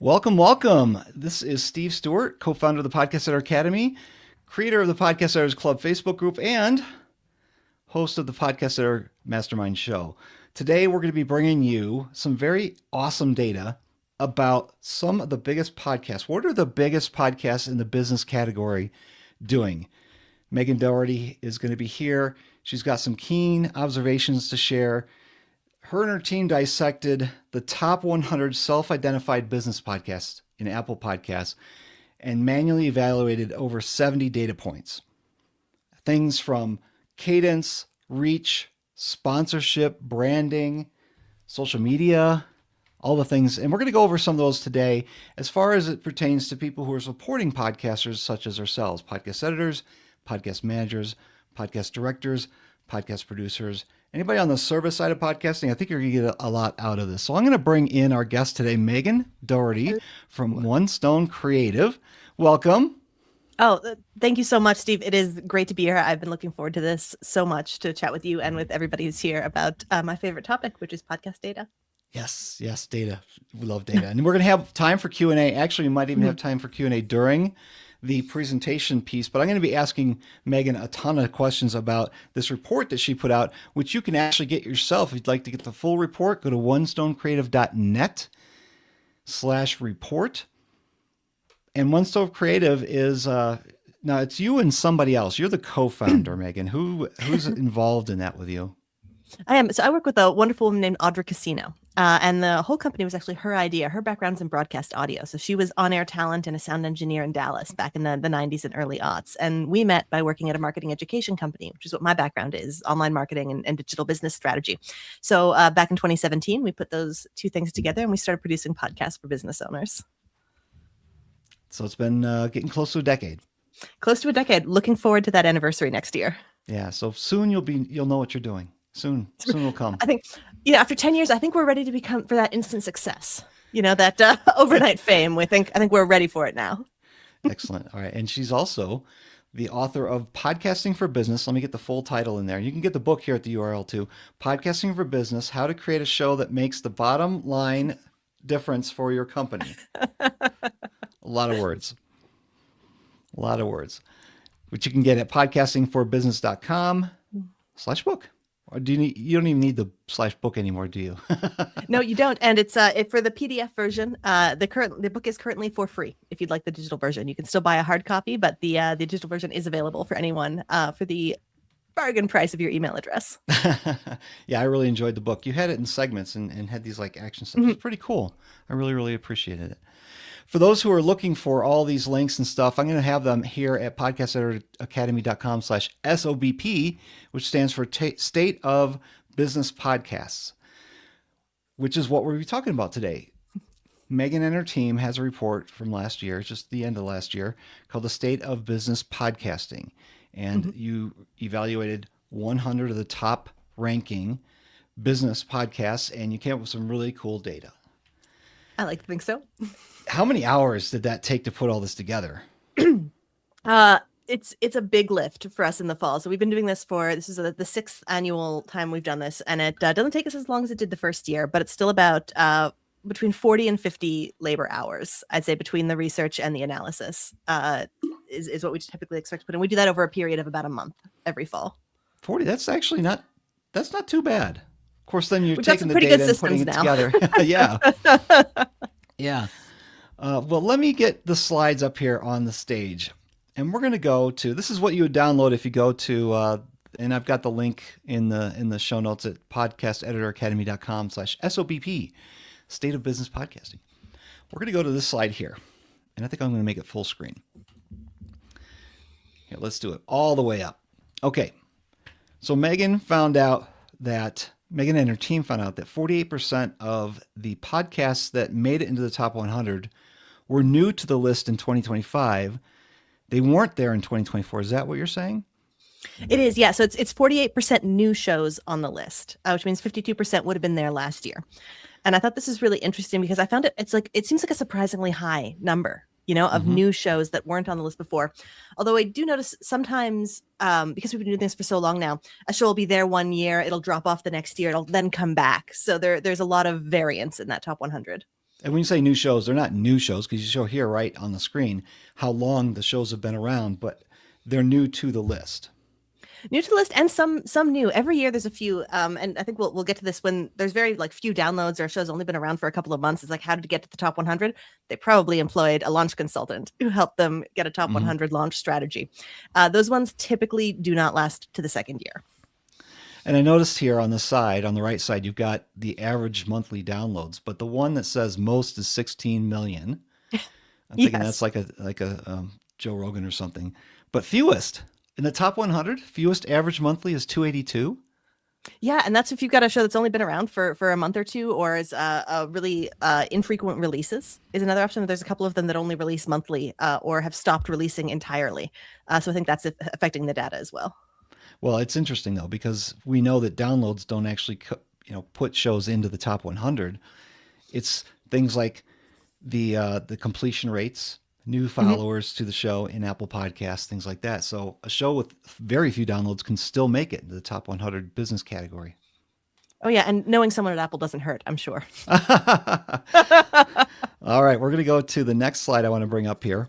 Welcome, welcome. This is Steve Stewart, co-founder of the Podcast Editor Academy, creator of the Podcast Editors Club Facebook group, and host of the Podcast Editor Mastermind Show. Today, we're going to be bringing you some very awesome data about some of the biggest podcasts. What are the biggest podcasts in the business category doing? Megan Dougherty is going to be here. She's got some keen observations to share. Her and her team dissected the top 100 self-identified business podcasts in Apple Podcasts and manually evaluated over 70 data points. Things from cadence, reach, sponsorship, branding, social media, all the things. And we're going to go over some of those today as far as it pertains to people who are supporting podcasters such as ourselves, podcast editors, podcast managers, podcast directors, podcast producers, anybody on the service side of podcasting. I think you're going to get a lot out of this. So I'm going to bring in our guest today, Megan Dougherty from One Stone Creative. Welcome. Oh, thank you so much, Steve. It is great to be here. I've been looking forward to this so much, to chat with you and with everybody who's here about my favorite topic, which is podcast data. Yes, data. We love data. And we're going to have time for Q&A. Actually, we might even have time for Q&A during the presentation piece, but I'm going to be asking Megan a ton of questions about this report that she put out, which you can actually get yourself. If you'd like to get the full report, go to onestonecreative.net/report. And One Stone Creative is, now it's you and somebody else. You're the co-founder, Megan. Who's involved in that with you? I am. So I work with a wonderful woman named Audra Casino. And the whole company was actually her idea. Her background's in broadcast audio. So she was on-air talent and a sound engineer in Dallas back in the 90s and early aughts. And we met by working at a marketing education company, which is what my background is, online marketing and digital business strategy. So back in 2017, we put those two things together and we started producing podcasts for business owners. So it's been getting close to a decade. Close to a decade. Looking forward to that anniversary next year. Yeah. So soon you'll know what you're doing. Soon will come. I think, after 10 years, I think we're ready to become for that instant success. That overnight fame. I think we're ready for it now. Excellent. All right. And she's also the author of Podcasting for Business. Let me get the full title in there. You can get the book here at the URL too. Podcasting for Business: How to Create a Show That Makes the Bottom Line Difference for Your Company. A lot of words. Which you can get at podcastingforbusiness.com/book. Or you don't even need the /book anymore, do you? No, you don't. And it's for the PDF version. The book is currently for free. If you'd like the digital version, you can still buy a hard copy, but the digital version is available for anyone for the bargain price of your email address. Yeah, I really enjoyed the book. You had it in segments and had these like action steps. It's pretty cool. I really, really appreciated it. For those who are looking for all these links and stuff, I'm going to have them here at podcasteditoracademy.com/SOBP, which stands for State of Business Podcasts, which is what we'll be talking about today. Megan and her team has a report from last year, just the end of last year, called the State of Business Podcasting. And you evaluated 100 of the top ranking business podcasts, and you came up with some really cool data. I like to think so. How many hours did that take to put all this together? It's a big lift for us in the fall. So we've been doing this this is the 6th annual time we've done this, and it doesn't take us as long as it did the first year, but it's still about between 40 and 50 labor hours, I'd say, between the research and the analysis is what we typically expect to put in. We do that over a period of about a month every fall. 40, that's not too bad. Of course, then you're taking the pretty data good and putting it now. together. Yeah. Yeah. Well, let me get the slides up here on the stage. And we're going to go to, this is what you would download if you go to, and I've got the link in the show notes at podcasteditoracademy.com/SOBP, State of Business Podcasting. We're going to go to this slide here. And I think I'm going to make it full screen. Here, let's do it all the way up. Okay. So Megan and her team found out that 48% of the podcasts that made it into the top 100 were new to the list in 2025. They weren't there in 2024. Is that what you're saying? It is, yeah. So it's 48% new shows on the list, which means 52% would have been there last year. And I thought this is really interesting because I found it seems like a surprisingly high number, of new shows that weren't on the list before. Although I do notice sometimes, because we've been doing this for so long now, a show will be there one year, it'll drop off the next year, it'll then come back. So there's a lot of variance in that top 100. And when you say new shows, they're not new shows because you show here right on the screen how long the shows have been around, but they're new to the list. New to the list, and some new. Every year there's a few, and I think we'll get to this when there's very like few downloads or shows only been around for a couple of months. It's like, how did it get to the top 100? They probably employed a launch consultant who helped them get a top 100 launch strategy. Those ones typically do not last to the second year. And I noticed here on the side, on the right side, you've got the average monthly downloads, but the one that says most is 16 million. I'm thinking that's like a Joe Rogan or something. But fewest in the top 100, fewest average monthly is 282. Yeah, and that's if you've got a show that's only been around for a month or two, or is really infrequent releases is another option. There's a couple of them that only release monthly or have stopped releasing entirely. So I think that's affecting the data as well. Well, it's interesting though, because we know that downloads don't actually, put shows into the top 100. It's things like the completion rates, new followers to the show in Apple Podcasts, things like that. So a show with very few downloads can still make it into the top 100 business category. Oh yeah, and knowing someone at Apple doesn't hurt, I'm sure. All right, we're going to go to the next slide I want to bring up here.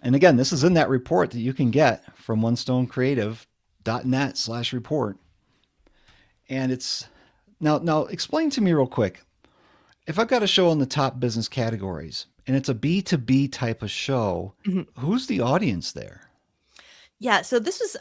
And again, this is in that report that you can get from onestonecreative.net/report. And it's now explain to me real quick. If I've got a show in the top business categories and it's a B2B type of show, who's the audience there? Yeah, so this was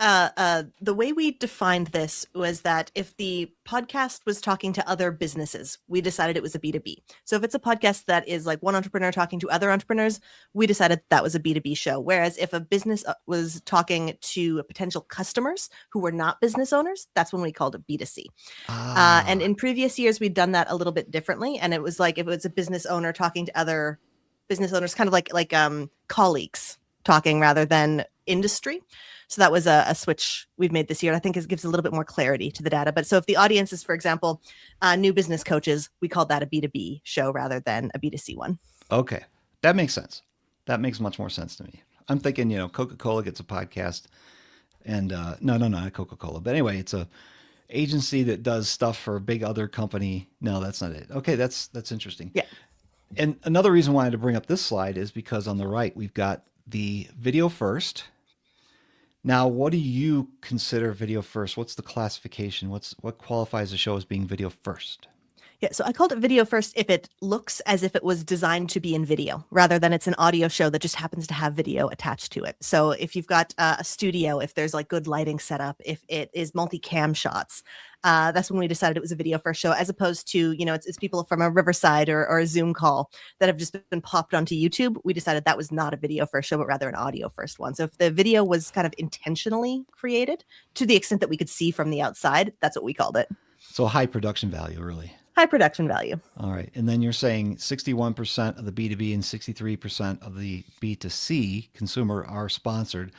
the way we defined this was that if the podcast was talking to other businesses, we decided it was a B2B. So if it's a podcast that is like one entrepreneur talking to other entrepreneurs, we decided that was a B2B show. Whereas if a business was talking to potential customers who were not business owners, that's when we called it B2C. And in previous years, we'd done that a little bit differently. And it was like if it was a business owner talking to other business owners, kind of like colleagues talking rather than industry. So that was a switch we've made this year. I think it gives a little bit more clarity to the data. But so if the audience is, for example, new business coaches, we called that a B2B show rather than a B2C one. Okay. That makes sense. That makes much more sense to me. I'm thinking, Coca-Cola gets a podcast and no, not Coca-Cola. But anyway, it's a agency that does stuff for a big other company. No, that's not it. Okay. That's interesting. Yeah. And another reason why I had to bring up this slide is because on the right, we've got the video first. Now, what do you consider video first? What's the classification? What qualifies a show as being video first? Yeah, so I called it video first if it looks as if it was designed to be in video, rather than it's an audio show that just happens to have video attached to it. So if you've got a studio, if there's like good lighting setup, if it is multi-cam shots, that's when we decided it was a video first show, as opposed to, it's people from a Riverside or a Zoom call that have just been popped onto YouTube. We decided that was not a video first show, but rather an audio first one. So if the video was kind of intentionally created to the extent that we could see from the outside, that's what we called it. So high production value, really. High production value. All right. And then you're saying 61% of the B2B and 63% of the B2C consumer are sponsored.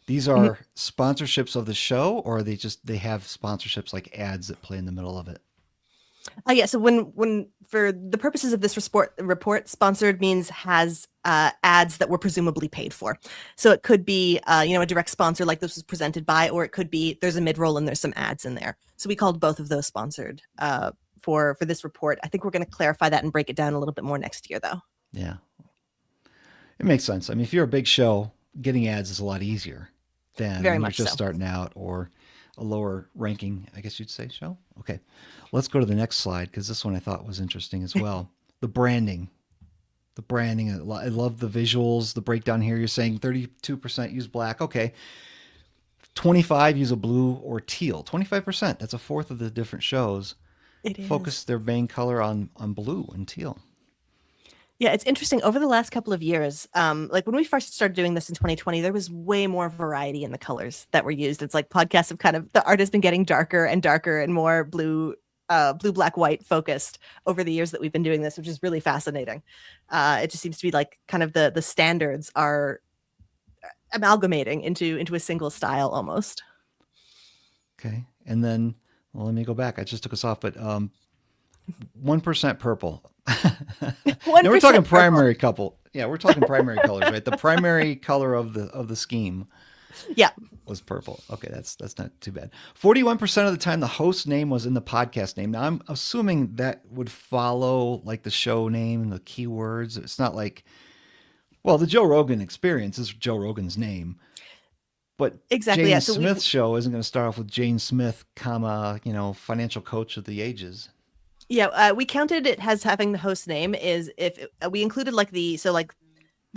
These are sponsorships of the show, or are they have sponsorships like ads that play in the middle of it? Yeah. So when for the purposes of this report, sponsored means has ads that were presumably paid for. So it could be a direct sponsor like this was presented by, or it could be there's a mid-roll and there's some ads in there. So we called both of those sponsored for this report. I think we're going to clarify that and break it down a little bit more next year, though. Yeah, it makes sense. I mean, if you're a big show, getting ads is a lot easier than when you're just starting out or a lower ranking, I guess you'd say, show. Okay, let's go to the next slide because this one I thought was interesting as well. The branding. I love the visuals. The breakdown here, you're saying 32% use black. Okay. 25 use a blue or teal. 25%. That's a fourth of the different shows. Focus their main color on blue and teal. Yeah, it's interesting. Over the last couple of years, like when we first started doing this in 2020, there was way more variety in the colors that were used. It's like podcasts have the art has been getting darker and darker and more blue, black, white focused over the years that we've been doing this, which is really fascinating. It just seems to be like kind of the standards are amalgamating into a single style almost. Okay. And then, well, let me go back. I just took us off, but 1% purple. 1% now we're talking primary purple. couple. Yeah, we're talking primary colors, right? The primary color of the scheme. Yeah. Was purple. Okay, that's not too bad. 41% of the time the host name was in the podcast name. Now I'm assuming that would follow like the show name and the keywords. It's not like, well, the Joe Rogan Experience is Joe Rogan's name, but Exactly. Yeah. Jane So Smith's show isn't going to start off with Jane Smith, comma, financial coach of the ages. we counted it as having the host name is if we included like the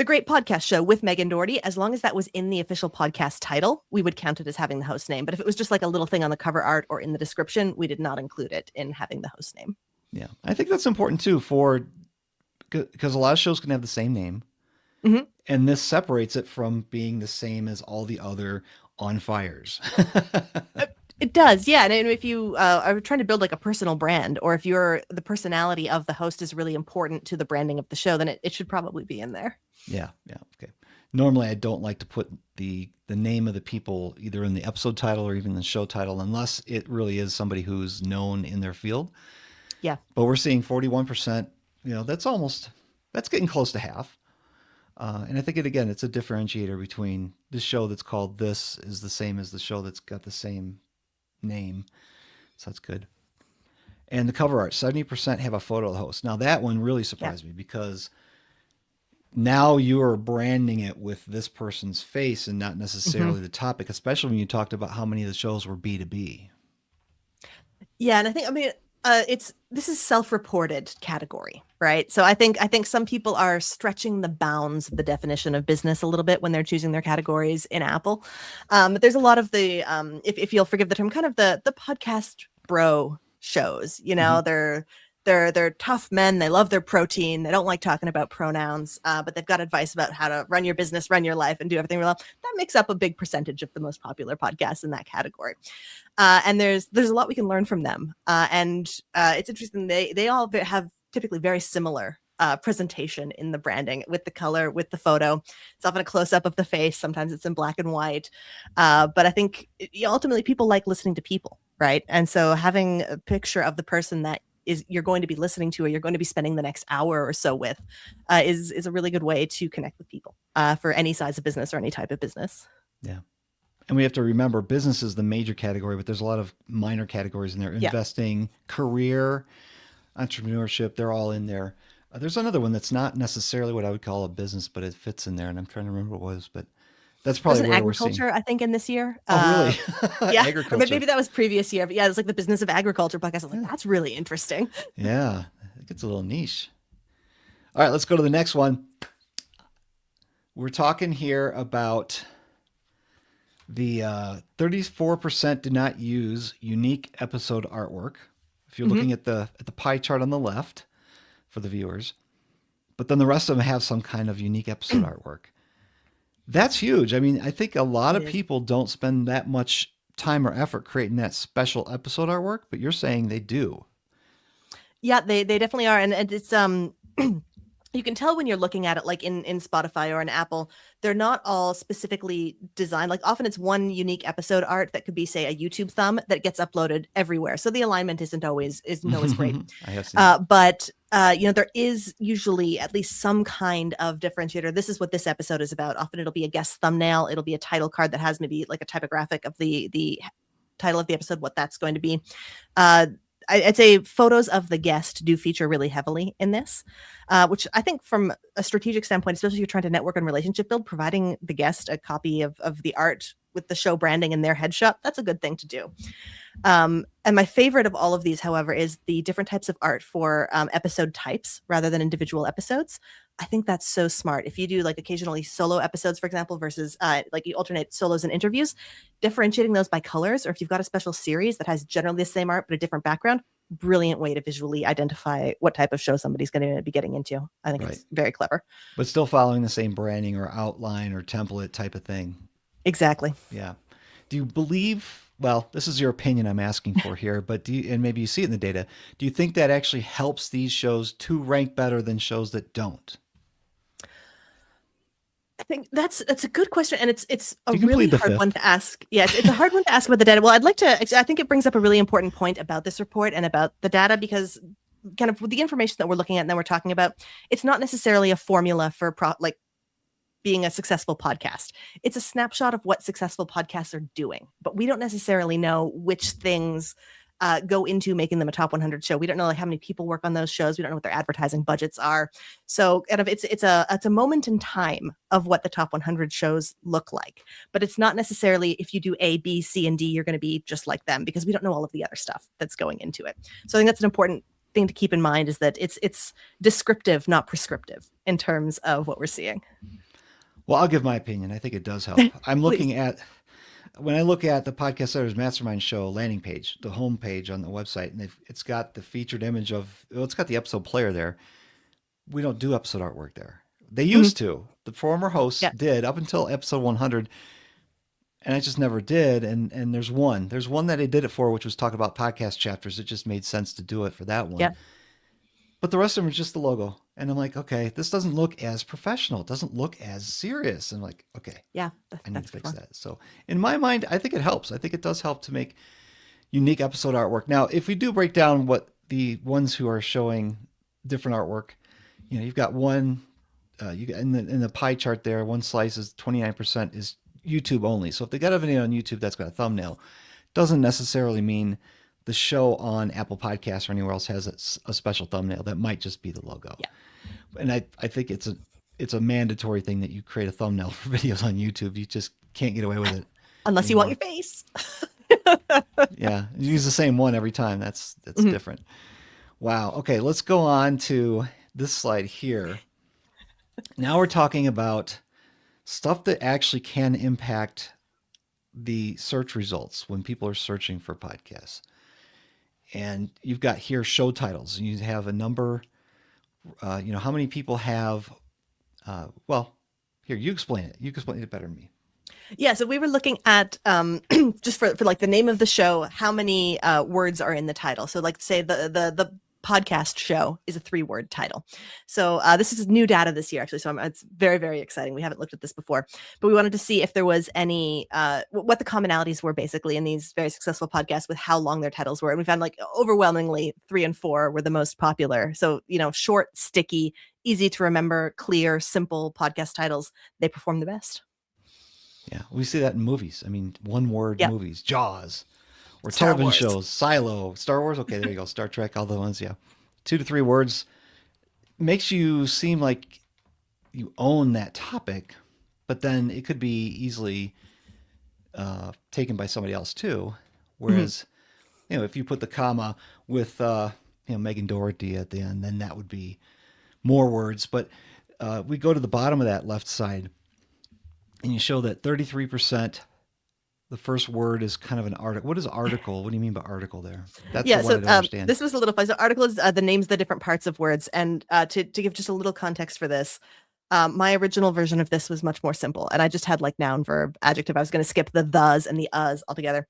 Great Podcast Show with Megan Dougherty, as long as that was in the official podcast title, we would count it as having the host name. But if it was just like a little thing on the cover art or in the description, we did not include it in having the host name. Yeah, I think that's important too because a lot of shows can have the same name. Mm-hmm. And this separates it from being the same as all the other on fires. It does, yeah. And if you are trying to build like a personal brand, or if the personality of the host is really important to the branding of the show, then it should probably be in there. Yeah, okay. Normally, I don't like to put the name of the people either in the episode title or even the show title, unless it really is somebody who's known in their field. Yeah. But we're seeing 41%. That's getting close to half. And I think it's a differentiator between the show that's called This is the same as the show that's got the same name. So that's good. And the cover art, 70% have a photo of the host. Now that one really surprised me because now you are branding it with this person's face and not necessarily the topic, especially when you talked about how many of the shows were B2B. Yeah, and this is self-reported category, right? So I think some people are stretching the bounds of the definition of business a little bit when they're choosing their categories in Apple. But there's a lot of the, if you'll forgive the term, kind of the podcast bro shows. They're tough men. They love their protein. They don't like talking about pronouns, but they've got advice about how to run your business, run your life, and do everything well. That makes up a big percentage of the most popular podcasts in that category. And there's a lot we can learn from them. And it's interesting. They all have typically very similar presentation in the branding, with the color, with the photo. It's often a close-up of the face. Sometimes it's in black and white. But I think ultimately people like listening to people, right? And so having a picture of the person that you're going to be listening to, or you're going to be spending the next hour or so with, is a really good way to connect with people for any size of business or any type of business. Yeah. And we have to remember business is the major category, but there's a lot of minor categories in there. Investing, career, entrepreneurship, they're all in there. There's another one that's not necessarily what I would call a business, but it fits in there. And I'm trying to remember what it was, but that's probably where we're seeing. Agriculture, I think, in this year. Oh, really? Yeah. Agriculture. Or maybe that was previous year, but yeah, it's like the business of agriculture podcast. I was like, that's really interesting. Yeah. It gets a little niche. All right, let's go to the next one. We're talking here about the 34% do not use unique episode artwork. If you're looking at the pie chart on the left for the viewers, but then the rest of them have some kind of unique episode artwork. That's huge. I mean, I think a lot of people don't spend that much time or effort creating that special episode artwork, but you're saying they do. Yeah, they definitely are. And it's you can tell when you're looking at it, like in Spotify or in Apple, they're not all specifically designed. Like often it's one unique episode art that could be, say, a YouTube thumb that gets uploaded everywhere. So the alignment isn't always great. I have seen but there is usually at least some kind of differentiator. This is what this episode is about. Often it'll be a guest thumbnail. It'll be a title card that has maybe like a typographic of the title of the episode, what that's going to be. I'd say photos of the guest do feature really heavily in this, which I think from a strategic standpoint, especially if you're trying to network and relationship build, providing the guest a copy of the art with the show branding and their headshot, that's a good thing to do. And my favorite of all of these, however, is the different types of art for episode types rather than individual episodes. I think that's so smart. If you do like occasionally solo episodes, for example, versus like you alternate solos and interviews, differentiating those by colors, or if you've got a special series that has generally the same art but a different background, brilliant way to visually identify what type of show somebody's going to be getting into. I think it's very clever. But still following the same branding or outline or template type of thing. Exactly. Yeah. Do you believe, well, this is your opinion I'm asking for here, but and maybe you see it in the data, do you think that actually helps these shows to rank better than shows that don't? I think that's a good question, and it's a really hard one to ask. Yes, it's a hard one to ask about the data. Well, I think it brings up a really important point about this report and about the data, because kind of with the information that we're looking at and that we're talking about, it's not necessarily a formula for being a successful podcast. It's a snapshot of what successful podcasts are doing, but we don't necessarily know which things go into making them a top 100 show. We don't know like how many people work on those shows. We don't know what their advertising budgets are. So kind of it's a moment in time of what the top 100 shows look like. But it's not necessarily if you do A, B, C, and D, you're going to be just like them, because we don't know all of the other stuff that's going into it. So I think that's an important thing to keep in mind, is that it's descriptive, not prescriptive in terms of what we're seeing. Well, I'll give my opinion. I think it does help. I'm looking at, when I look at the Podcast Editors Mastermind Show landing page, the home page on the website, and it's got the featured image of, well, it's got the episode player there. We don't do episode artwork there. They used to. The former hosts did up until episode 100, and I just never did. And there's one that I did it for, which was talking about podcast chapters. It just made sense to do it for that one. Yeah. But the rest of them are just the logo. And I'm like, okay, this doesn't look as professional. It doesn't look as serious. And I'm like, okay, yeah, I need to fix that. So in my mind, I think it helps. I think it does help to make unique episode artwork. Now, if we do break down what the ones who are showing different artwork, you've got one, you got in the pie chart there, one slice is 29% is YouTube only. So if they got a video on YouTube that's got a thumbnail, doesn't necessarily mean the show on Apple Podcasts or anywhere else has a special thumbnail. That might just be the logo. Yeah. And I think it's a mandatory thing that you create a thumbnail for videos on YouTube. You just can't get away with it. Unless anymore. You want your face. Yeah. You use the same one every time. That's different. Wow. Okay. Let's go on to this slide here. Now we're talking about stuff that actually can impact the search results when people are searching for podcasts. And you've got here show titles. You have a number, how many people have, here, you explain it. You explain it better than me. Yeah, so we were looking at just for like the name of the show, how many words are in the title. So like say the podcast show is a 3-word title. So this is new data this year, actually. So it's very, very exciting. We haven't looked at this before, but we wanted to see if there was any, what the commonalities were basically in these very successful podcasts with how long their titles were. And we found like overwhelmingly 3 and 4 were the most popular. So, short, sticky, easy to remember, clear, simple podcast titles, they perform the best. Yeah, we see that in movies. I mean, 1-word movies, Jaws. Or Star television Wars. shows, Silo, Star Wars. Okay, there you go. Star Trek, all the ones. Yeah. 2 to 3 words makes you seem like you own that topic, but then it could be easily taken by somebody else too. Whereas, if you put the comma with, Megan Dougherty at the end, then that would be more words. But we go to the bottom of that left side and you show that 33%, the first word is kind of an article. What is article? What do you mean by article there? That's the one I don't understand. This was a little fun. So article is the names of the different parts of words. And to give just a little context for this, my original version of this was much more simple. And I just had like noun, verb, adjective. I was going to skip the thes and the us altogether.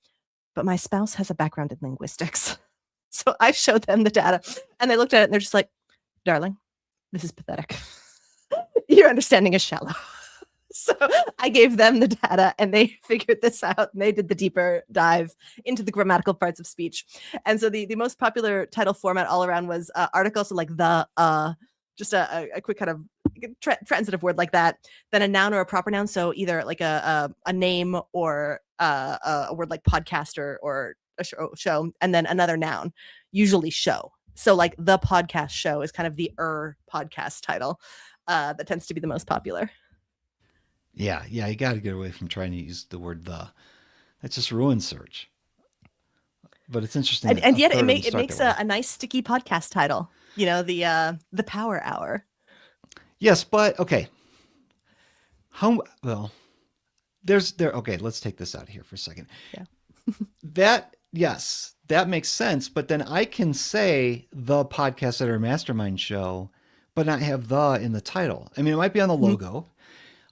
But my spouse has a background in linguistics. So I showed them the data and they looked at it and they're just like, darling, this is pathetic. Your understanding is shallow. So I gave them the data and they figured this out and they did the deeper dive into the grammatical parts of speech. And so the most popular title format all around was article. So like just a quick kind of transitive word like that, then a noun or a proper noun. So either like a name or a word like podcast or a show, and then another noun, usually show. So like the podcast show is kind of the podcast title that tends to be the most popular. Yeah, you got to get away from trying to use the word the. That just ruins search. But it's interesting. And yet it makes a nice sticky podcast title. The Power Hour. Yes, but okay. Okay, let's take this out here for a second. Yeah. That makes sense. But then I can say the Podcast Editor Mastermind Show, but not have the in the title. I mean, it might be on the logo.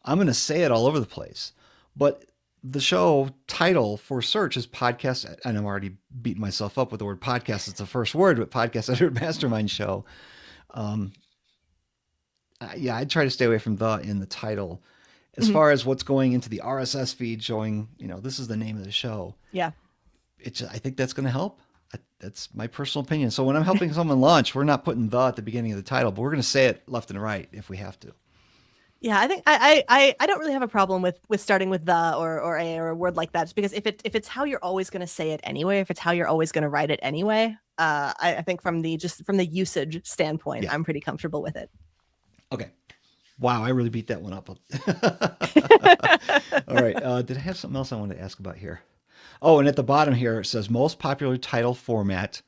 I'm going to say it all over the place, but the show title for search is podcast. And I'm already beating myself up with the word podcast. It's the first word, but Podcast Editor Mastermind Show. I'd try to stay away from the in the title. As far as what's going into the RSS feed showing, this is the name of the show. Yeah. I think that's going to help. That's my personal opinion. So when I'm helping someone launch, we're not putting the at the beginning of the title, but we're going to say it left and right if we have to. Yeah, I think I don't really have a problem with starting with the or a or a word like that. Just because if it's how you're always going to say it anyway, if it's how you're always going to write it anyway, I think from the usage standpoint, Yeah. I'm pretty comfortable with it. Okay. Wow, I really beat that one up. All right. Did I have something else I wanted to ask about here? Oh, and at the bottom here it says most popular title format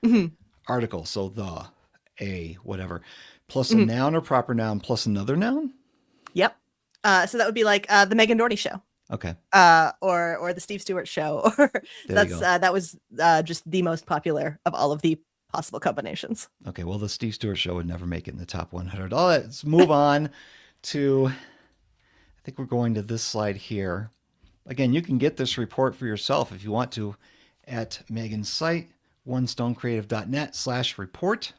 Mhm, article. So the, a, whatever, plus a mhm. noun or proper noun plus another noun. Yep. So that would be like the Megan Dougherty show, Okay. or the Steve Stewart show, or There you go. that was just the most popular of all of the possible combinations. Okay. Well, the Steve Stewart show would never make it in the top 100. All right, let's move on to, I think we're going to this slide here. Again, you can get this report for yourself if you want to at Megan's site, onestonecreative.net/report.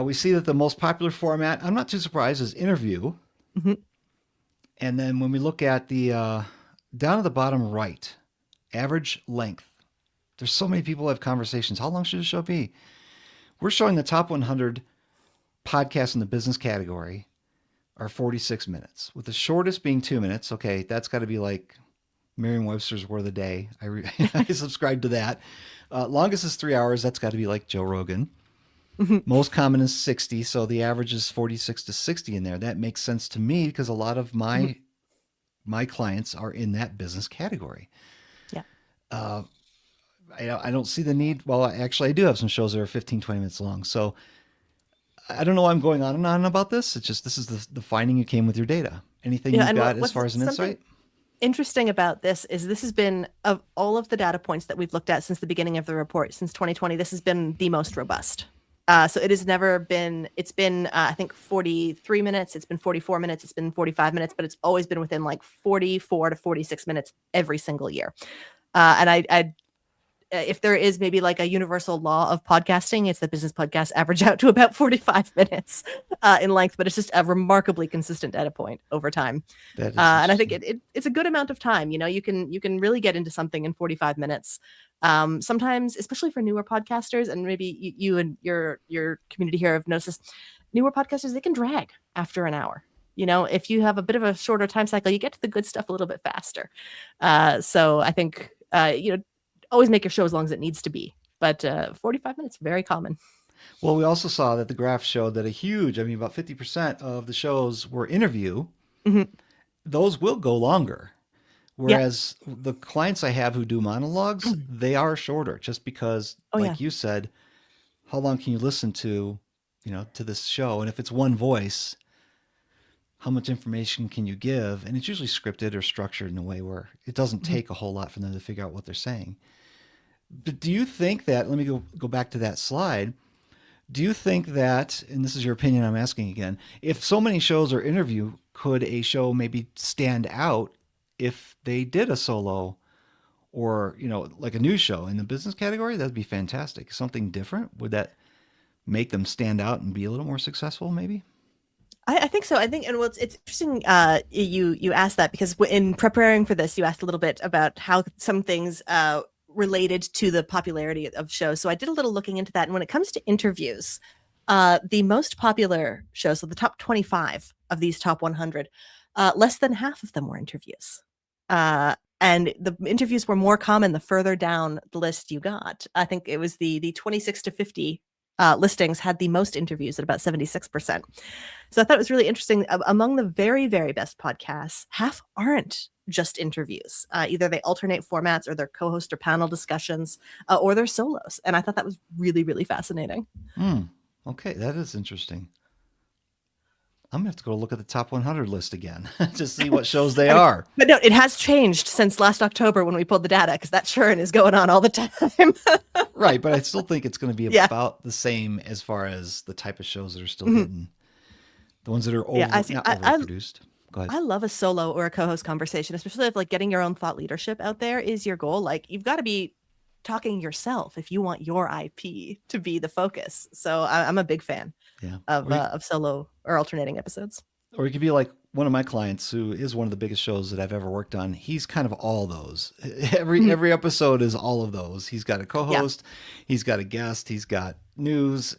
We see that the most popular format, I'm not too surprised, is interview. Mhm. And then when we look at the down at the bottom right, average length. There's so many people who have conversations. How long should a show be? We're showing the top 100 podcasts in the business category are 46 minutes, with the shortest being 2 minutes. Okay, that's got to be like Merriam-Webster's Word of the Day. I subscribe to that. Longest is 3 hours. That's got to be like Joe Rogan. Mhm. Most common is 60, so the average is 46 to 60 in there. That makes sense to me because a lot of my clients are in that business category. Yeah. I don't see the need. Well, actually, I do have some shows that are 15, 20 minutes long. So I don't know why I'm going on and on about this. It's just this is the finding you came with your data. Anything Yeah, you've and got as what's far as an something insight? interesting about this has been, of all of the data points that we've looked at since the beginning of the report, since 2020, this has been the most robust. So it has never been, it's been, I think 43 minutes, it's been 44 minutes, it's been 45 minutes, but it's always been within like 44 to 46 minutes every single year. And I if there is maybe like a universal law of podcasting, it's that business podcasts average out to about 45 minutes in length, but it's just a remarkably consistent data point over time. That is And I think interesting. it's a good amount of time. You can really get into something in 45 minutes. Sometimes, especially for newer podcasters, and maybe you and your community here have noticed this, newer podcasters, they can drag after an hour. If you have a bit of a shorter time cycle, you get to the good stuff a little bit faster. So I think always make your show as long as it needs to be, but 45 minutes, very common. Well, we also saw that the graph showed that about 50% of the shows were interview. Mhm. Those will go longer. Yeah. Whereas the clients I have who do monologues, they are shorter just because, Oh yeah. like you said, how long can you listen to, to this show? And if it's one voice, how much information can you give? And it's usually scripted or structured in a way where it doesn't Mhm. take a whole lot for them to figure out what they're saying. But do you think that, let me go back to that slide. Do you think that, and this is your opinion I'm asking again, if so many shows are interview, could a show maybe stand out if they did a solo or, like a news show in the business category? That'd be fantastic. Something different. Would that make them stand out and be a little more successful maybe? I think so. I think, and it's interesting. You asked that because in preparing for this, you asked a little bit about how some things related to the popularity of shows. So I did a little looking into that. And when it comes to interviews, the most popular shows, so the top 25 of these top 100, less than half of them were interviews. And the interviews were more common the further down the list you got. I think it was the 26 to 50 listings had the most interviews at about 76%. So I thought it was really interesting. Among the very, very best podcasts, half aren't just interviews. Either they alternate formats or they're co-host or panel discussions, or they're solos. And I thought that was really, really fascinating. Okay, that is interesting. I'm gonna have to go look at the top 100 list again to see what shows they I mean, are. but no, it has changed since last October when we pulled the data, because that churn is going on all the time. Right, but I still think it's going to be Yeah. about the same as far as the type of shows that are still Mhm. getting the ones that are Yeah, I see. not overproduced. Go ahead. I love a solo or a co-host conversation, especially if like getting your own thought leadership out there is your goal. Like you've got to be talking yourself if you want your IP to be the focus. So I'm a big fan Yeah. of solo or alternating episodes. Or you could be like one of my clients who is one of the biggest shows that I've ever worked on. He's kind of all those. Every episode is all of those. He's got a Yeah. co-host, he's got a guest, he's got news.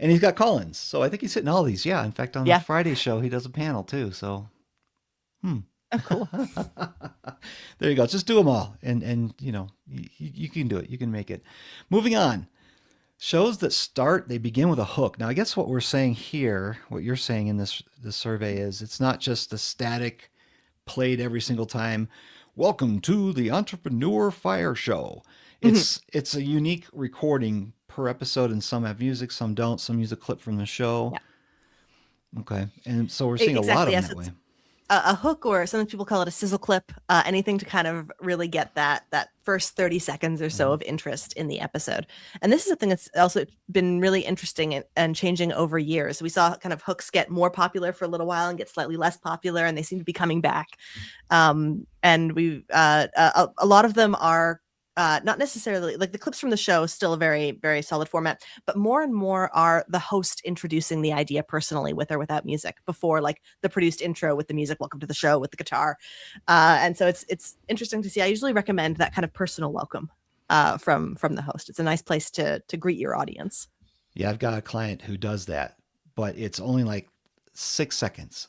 And he's got call-ins. So I think he's hitting all these. Yeah. In fact, on the Yeah. Friday show, he does a panel too. So, Oh, cool. there you go. Just do them all. And you can do it. You can make it. Moving on. Shows that start, they begin with a hook. Now, I guess what we're saying here, what you're saying in this survey is it's not just the static played every single time. Welcome to the Entrepreneur Fire Show. It's a unique recording per episode, and some have music, some don't. Some use a clip from the show. Yeah. Okay, and so we're seeing a lot Exactly, of yes. them that way. A hook, or sometimes people call it a sizzle clip, anything to kind of really get that first 30 seconds or so of interest in the episode. And this is a thing that's also been really interesting and changing over years. We saw kind of hooks get more popular for a little while and get slightly less popular, and they seem to be coming back. And we a lot of them are not necessarily like the clips from the show, still a very, very solid format, but more and more are the host introducing the idea personally with or without music before like the produced intro with the music, welcome to the show with the guitar. And so it's interesting to see. I usually recommend that kind of personal welcome from the host. It's a nice place to greet your audience. Yeah, I've got a client who does that, but it's only like 6 seconds.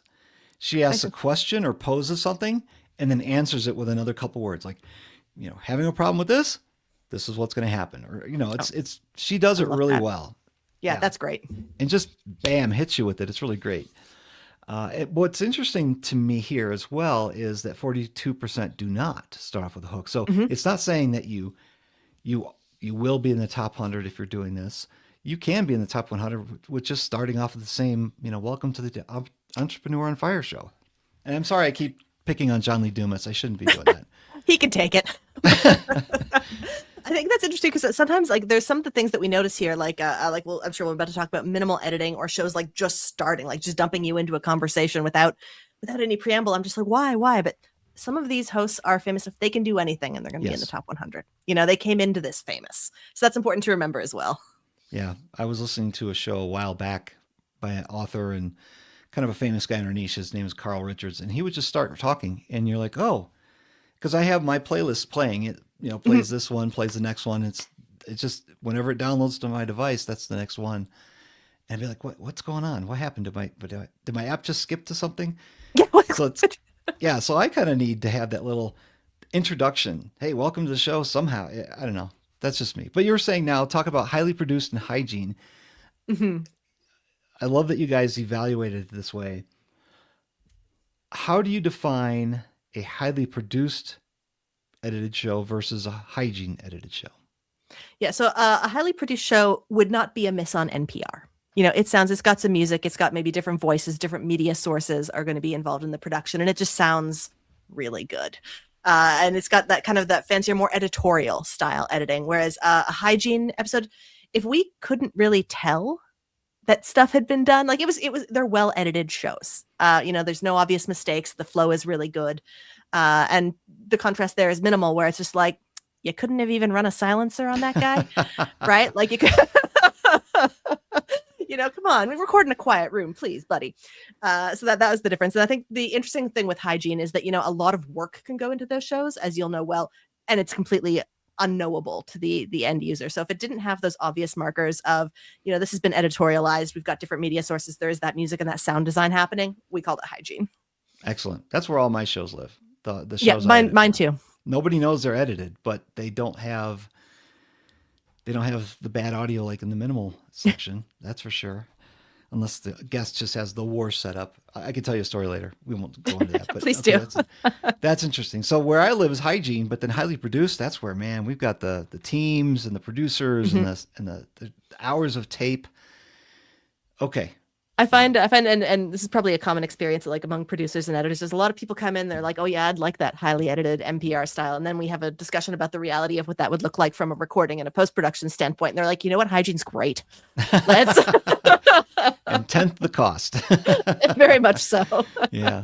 She asks a question or poses something and then answers it with another couple words like, having a problem with this? This is what's going to happen. Or, she does it really well. Yeah, that's great. And just bam, hits you with it. It's really great. What's interesting to me here as well is that 42% do not start off with a hook. So it's not saying that you will be in the top 100 if you're doing this. You can be in the top 100 with just starting off with the same, welcome to the Entrepreneur on Fire show. And I'm sorry I keep picking on John Lee Dumas. I shouldn't be doing that. He can take it. I think that's interesting because sometimes like there's some of the things that we notice here, like well, I'm sure we're about to talk about minimal editing or shows like just starting, like just dumping you into a conversation without any preamble. I'm just like, why? But some of these hosts are famous if they can do anything and they're going to be in the top 100. They came into this famous. So that's important to remember as well. Yeah. I was listening to a show a while back by an author and kind of a famous guy in our niche. His name is Carl Richards. And he would just start talking and you're like, oh, because I have my playlist playing. It plays this one, plays the next one. It's just whenever it downloads to my device, that's the next one. And I'd be like, what's going on? What happened? Did my app just skip to something? Yeah. So I kind of need to have that little introduction. Hey, welcome to the show. Somehow, I don't know. That's just me. But you were saying now, talk about highly produced and hygiene. I love that you guys evaluated it this way. How do you define a highly produced edited show versus a hygiene edited show? Yeah, so a highly produced show would not be a miss on NPR. It's got some music, it's got maybe different voices, different media sources are going to be involved in the production, and it just sounds really good. And it's got that kind of that fancier, more editorial style editing. Whereas a hygiene episode, if we couldn't really tell that stuff had been done, like they're well edited shows. There's no obvious mistakes. The flow is really good. And the contrast there is minimal, where it's just like, you couldn't have even run a silencer on that guy, right? Like you could, come on, we record in a quiet room, please, buddy. So that was the difference. And I think the interesting thing with hygiene is that, a lot of work can go into those shows, as you'll know well, and it's completely unknowable to the end user. So if it didn't have those obvious markers of, this has been editorialized, we've got different media sources, there is that music and that sound design happening, we called it hygiene. Excellent. That's where all my shows live. The shows. Yeah, mine too. Nobody knows they're edited, but they don't have the bad audio like in the minimal section. That's for sure. Unless the guest just has the worst setup. I can tell you a story later. We won't go into that. But Please do. That's interesting. So where I live is hygiene, but then highly produced, that's where, man, we've got the teams and the producers and the hours of tape. Okay. I find, and this is probably a common experience, like among producers and editors, there's a lot of people come in, they're like, oh yeah, I'd like that highly edited NPR style. And then we have a discussion about the reality of what that would look like from a recording and a post-production standpoint. And they're like, you know what? Hygiene's great. Let's. And 10th the cost. Very much so. Yeah.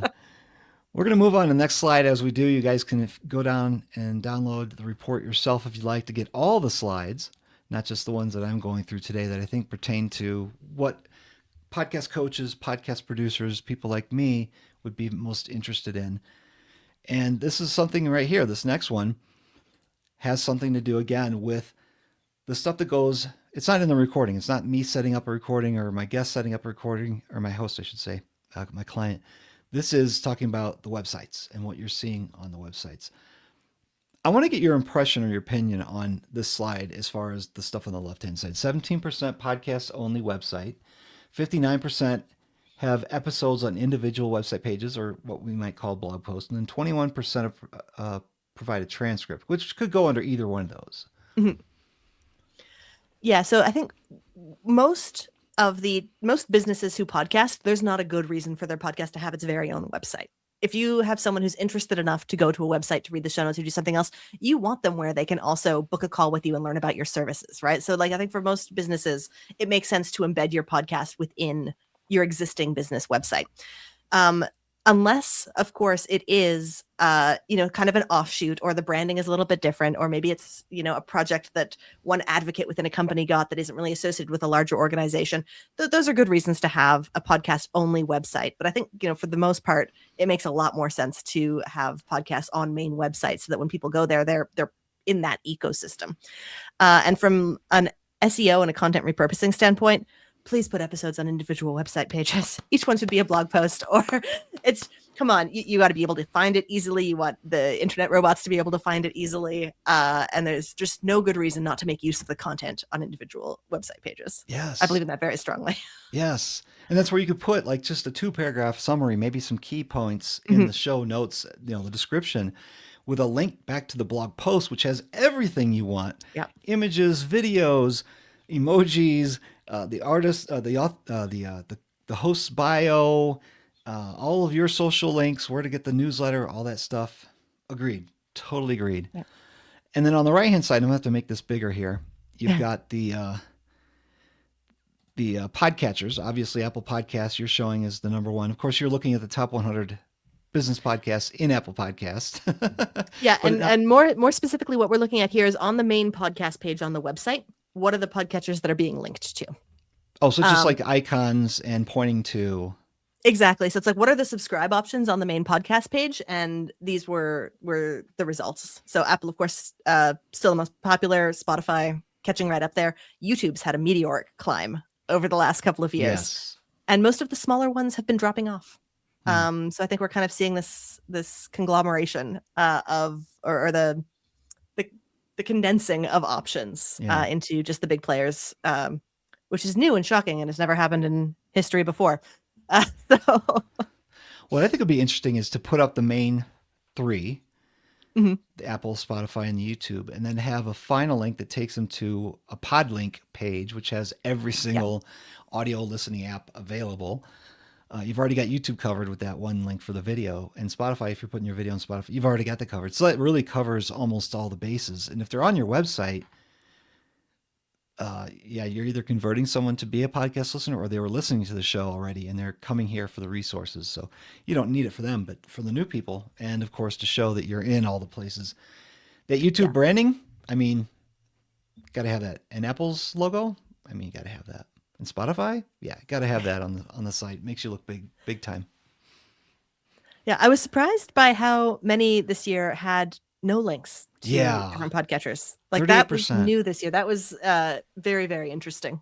We're going to move on to the next slide. As we do, you guys can go down and download the report yourself if you'd like to get all the slides, not just the ones that I'm going through today that I think pertain to what podcast coaches, podcast producers, people like me would be most interested in. And this is something right here. This next one has something to do again with the stuff that goes, it's not in the recording. It's not me setting up a recording or my guest setting up a recording, or my host, I should say, my client. This is talking about the websites and what you're seeing on the websites. I want to get your impression or your opinion on this slide as far as the stuff on the left-hand side. 17% podcast only website, 59% have episodes on individual website pages, or what we might call blog posts, and then 21% provide a transcript, which could go under either one of those. Mm-hmm. Yeah, so I think most businesses who podcast, there's not a good reason for their podcast to have its very own website. If you have someone who's interested enough to go to a website to read the show notes or do something else, you want them where they can also book a call with you and learn about your services, right? So like, I think for most businesses, it makes sense to embed your podcast within your existing business website. Unless, of course, it is, kind of an offshoot, or the branding is a little bit different, or maybe it's, a project that one advocate within a company got that isn't really associated with a larger organization. Those are good reasons to have a podcast only website. But I think, for the most part, it makes a lot more sense to have podcasts on main websites so that when people go there, they're in that ecosystem. And from an SEO and a content repurposing standpoint, please put episodes on individual website pages. Each one should be a blog post, or come on, you got to be able to find it easily. You want the internet robots to be able to find it easily. And there's just no good reason not to make use of the content on individual website pages. Yes. I believe in that very strongly. Yes. And that's where you could put like just a 2-paragraph summary, maybe some key points in the show notes, the description, with a link back to the blog post, which has everything you want. Yeah. Images, videos, emojis, the artist, the host's bio, all of your social links, where to get the newsletter, all that stuff. Agreed. Totally agreed. Yeah. And then on the right-hand side, I'm going to have to make this bigger here. You've got the podcatchers. Obviously, Apple Podcasts you're showing as the number one. Of course, you're looking at the top 100 business podcasts in Apple Podcast. Yeah, and more specifically, what we're looking at here is on the main podcast page on the website. What are the podcatchers that are being linked to? Oh, so just like icons and pointing to. Exactly. So it's like, what are the subscribe options on the main podcast page? And these were the results. So Apple, of course, still the most popular. Spotify catching right up there. YouTube's had a meteoric climb over the last couple of years. Yes. And most of the smaller ones have been dropping off. So I think we're kind of seeing this conglomeration of the condensing of options into just the big players, which is new and shocking and has never happened in history before. What I think would be interesting is to put up the main 3, the Apple, Spotify, and YouTube, and then have a final link that takes them to a Podlink page, which has every single audio listening app available. You've already got YouTube covered with that one link for the video, and Spotify, if you're putting your video on Spotify, you've already got that covered. So it really covers almost all the bases. And if they're on your website, you're either converting someone to be a podcast listener, or they were listening to the show already and they're coming here for the resources. So you don't need it for them, but for the new people, and of course to show that you're in all the places. That YouTube branding, I mean, got to have that. And Apple's logo, I mean, got to have that. And Spotify, got to have that on the site. Makes you look big time. Yeah, I was surprised by how many this year had no links to different podcatchers. Like 38%. That was new this year. That was very, very interesting.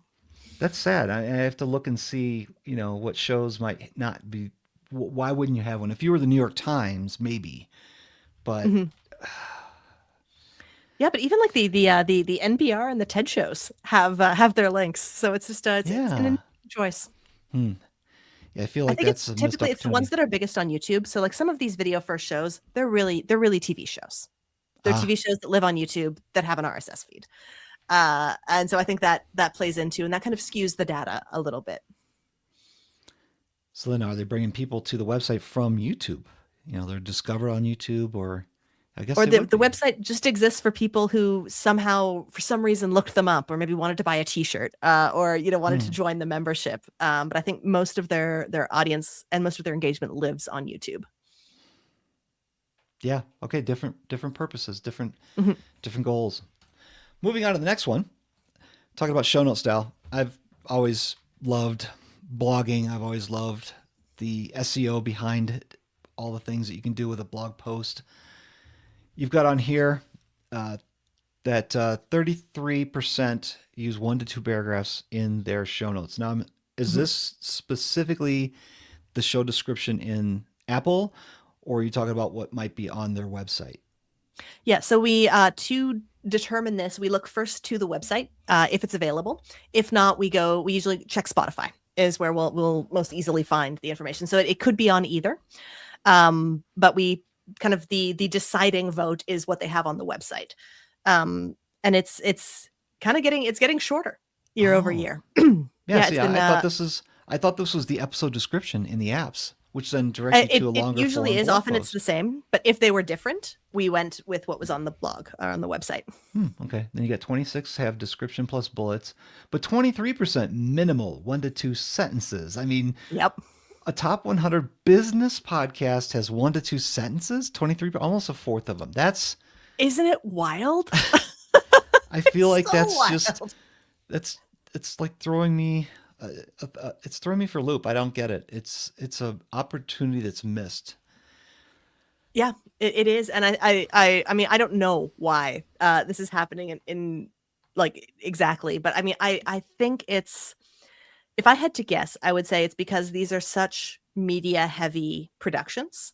That's sad. I have to look and see, what shows might not be. Why wouldn't you have one? If you were the New York Times, maybe. But yeah, but even like the NPR and the TED shows have their links. So it's just it's an interesting choice. Yeah, I feel like that's typically it's the ones that are biggest on YouTube. So like some of these video first shows, they're really TV shows. They're TV shows that live on YouTube that have an RSS feed. And so I think that plays into, and that kind of skews the data a little bit. So then are they bringing people to the website from YouTube? They're discovered on YouTube, or I guess, or the website just exists for people who somehow, for some reason, looked them up, or maybe wanted to buy a T-shirt, or wanted to join the membership. But I think most of their audience and most of their engagement lives on YouTube. Yeah. Okay. Different purposes, different goals. Moving on to the next one, talking about show note style. I've always loved blogging. I've always loved the SEO behind all the things that you can do with a blog post. You've got on here that 33% use 1 to 2 paragraphs in their show notes. Now, is this specifically the show description in Apple, or are you talking about what might be on their website? Yeah, so we to determine this, we look first to the website if it's available. If not, we usually check Spotify is where we'll most easily find the information. So it could be on either, but we kind of the deciding vote is what they have on the website, and it's kind of getting shorter year over year. Yeah, see, I thought this was the episode description in the apps, which then directs you to a longer. It usually is. Often post. It's the same, but if they were different, we went with what was on the blog or on the website. Okay, then you got 26 have description plus bullets, but 23% minimal 1 to 2 sentences. I mean, yep. A top 100 business podcast has 1 to 2 sentences. 23, almost a fourth of them. Isn't it wild? I feel like so that's wild. just it's like throwing me. It's throwing me for a loop. I don't get it. It's an opportunity that's missed. Yeah, it is, and I mean I don't know why this is happening in like exactly, but I mean I think it's, if I had to guess, I would say it's because these are such media heavy productions.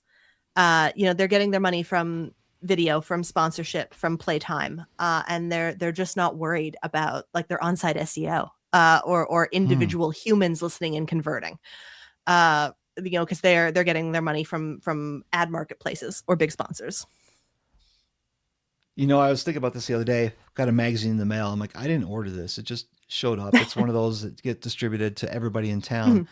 They're getting their money from video, from sponsorship, from playtime, and they're just not worried about like their on-site SEO or individual humans listening and converting. Because they're getting their money from ad marketplaces or big sponsors. I was thinking about this the other day. Got a magazine in the mail. I'm like, I didn't order this. It just showed up. It's one of those that get distributed to everybody in town.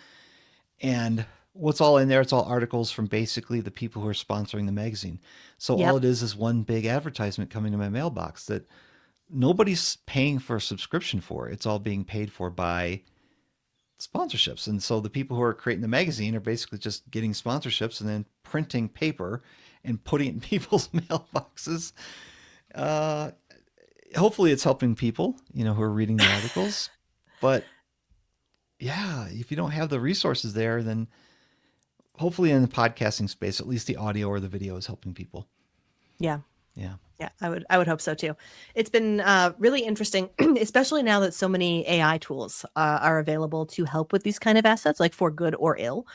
And what's all in there? It's all articles from basically the people who are sponsoring the magazine. So all it is one big advertisement coming to my mailbox that nobody's paying for a subscription for. It's all being paid for by sponsorships. And so the people who are creating the magazine are basically just getting sponsorships and then printing paper and putting it in people's mailboxes. Hopefully it's helping people, who are reading the articles. But yeah, if you don't have the resources there, then hopefully in the podcasting space, at least the audio or the video is helping people. Yeah. Yeah. Yeah, I would hope so too. It's been really interesting, especially now that so many AI tools are available to help with these kind of assets, like for good or ill.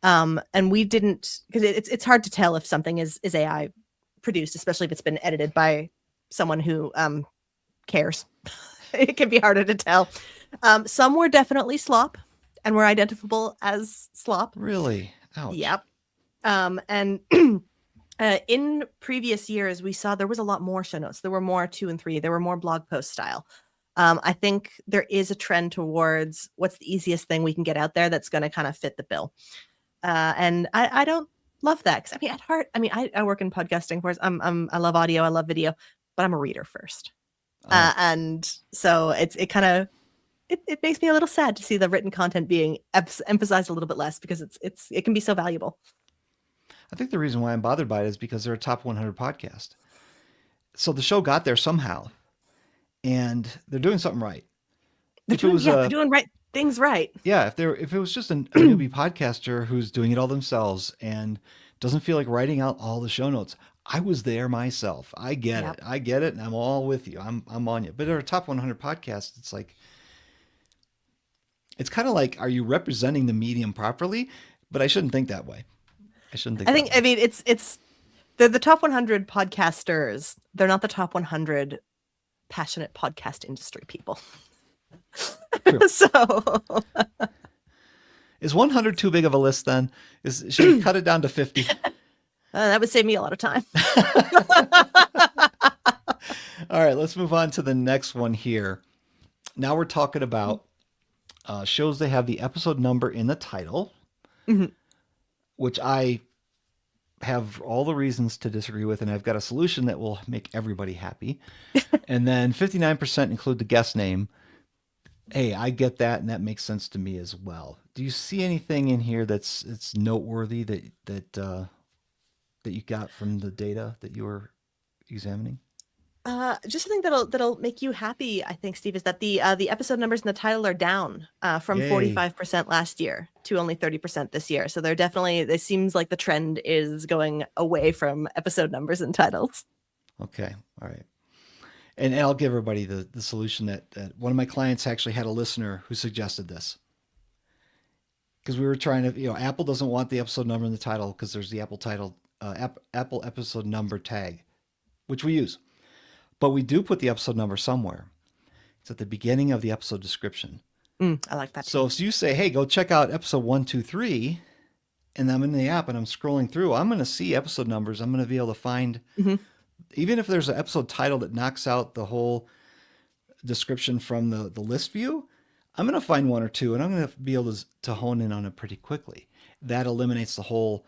And we didn't, because it's hard to tell if something is AI produced, especially if it's been edited by someone who cares. It can be harder to tell. Some were definitely slop and were identifiable as slop. Really? Ouch. Yep. And in previous years, we saw there was a lot more show notes. There were more 2 and 3. There were more blog post style. I think there is a trend towards what's the easiest thing we can get out there that's going to kind of fit the bill. And I don't love that, because I mean, at heart, I work in podcasting. Of course, I love audio, I love video, but I'm a reader first, and so it kind of it makes me a little sad to see the written content being emphasized a little bit less, because it can be so valuable. I think the reason why I'm bothered by it is because they're a top 100 podcast. So the show got there somehow, and they're doing something right. They're doing right things right. Yeah, if it was just a newbie podcaster who's doing it all themselves and doesn't feel like writing out all the show notes, I was there myself. I get it, and I'm all with you. I'm on you. But they're a top 100 podcast. It's like, it's kind of like, are you representing the medium properly? But I shouldn't think that way. I mean, it's they're the top 100 podcasters. They're not the top 100 passionate podcast industry people. So is 100 too big of a list then? Should we cut it down to 50? That would save me a lot of time. All right, let's move on to the next one here. Now we're talking about shows they have the episode number in the title, which I have all the reasons to disagree with, and I've got a solution that will make everybody happy. And then 59% include the guest name. Hey, I get that, and that makes sense to me as well. Do you see anything in here that's noteworthy that you got from the data that you were examining? Just something that'll make you happy, I think, Steve, is that the episode numbers in the title are down from 45% last year to only 30% this year. So it seems like the trend is going away from episode numbers and titles. Okay, all right. And I'll give everybody the solution that one of my clients actually had a listener who suggested this. Because we were trying to, Apple doesn't want the episode number in the title because there's the Apple title, Apple episode number tag, which we use. But we do put the episode number somewhere. It's at the beginning of the episode description. I like that. So if you say, hey, go check out episode 123, and I'm in the app and I'm scrolling through, I'm going to see episode numbers. I'm going to be able to find, even if there's an episode title that knocks out the whole description from the list view, I'm going to find one or two, and I'm going to be able to hone in on it pretty quickly. That eliminates the whole